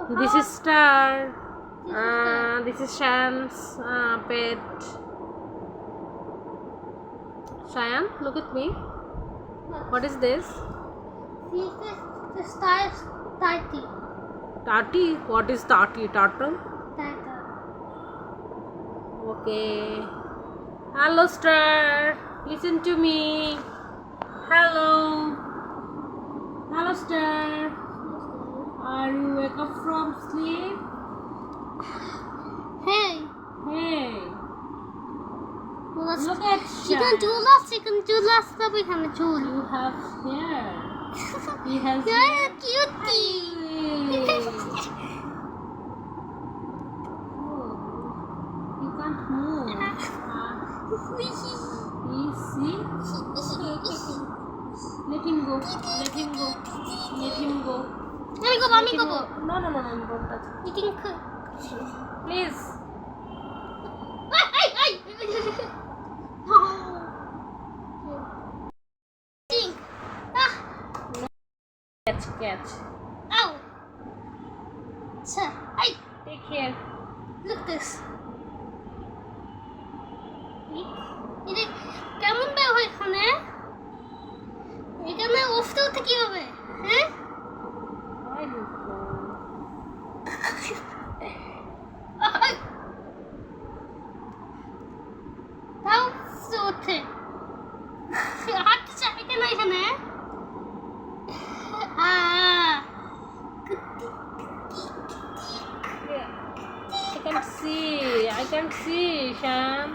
This is Star. This is Shan's pet. Shayan, look at me. What is this? This is the Star Tati. Tati? What is Tati? Turtle? Tata. Okay. Hello, Star. Listen to me. Hello. Hello, Star. Are you wake up from sleep? Hey. Hey. Well, Look at chicken julas, we can jewel. You have hair. He has You're hair. a cutie. You can't move. See? Let him go. Let him go. Let him go. Let me go, mommy, go. No, don't touch. You can cook. Please. Ay. Think. Catch. Ow. Sir, ay. Take care. Look this. এটা কেমন বের হয় এখানে? এখানে উঠতে উঠতে কি হবে? হ্যাঁ? I don't know. তাও উঠে। হাঁটতে চাই কেন এখানে? I can't see, Sham.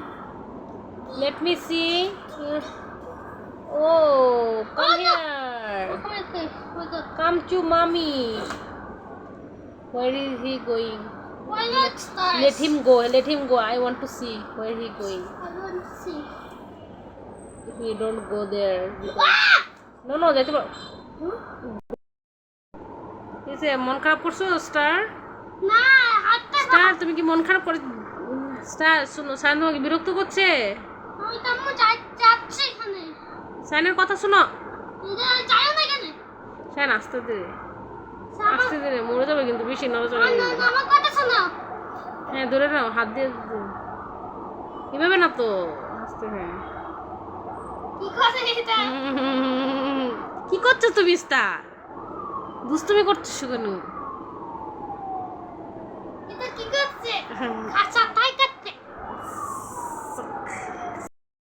Let me see. Oh, come here. Come to mommy. Where is he going? Why not stars? Let him go. I want to see where he going. I want to see. If you don't go there. No, যেতে পারো। এসে মন খারাপ করছো star? না, হাতটা star তুমি কি মন খারাপ করে? স্টার শোনো, সায়ন তোমাকে বিরক্ত করছে। আমি তো আম্মু যাচ্ছি এখানে। সায়নের কথা শোনো। যাই না কেন? সায়ন আস্তে ধীরে মরে যাবে কিন্তু বেশি নড়াচড়া করবে না। আমার কথা শোনো। হ্যাঁ ধরে নাও, হাত দিয়ে এভাবে না তো, আস্তে। হ্যাঁ কি করে এটা? কি করছো তুমি স্টার? দুষ্টুমি করছো কেন? এটা কি করছে? খাঁচা তাই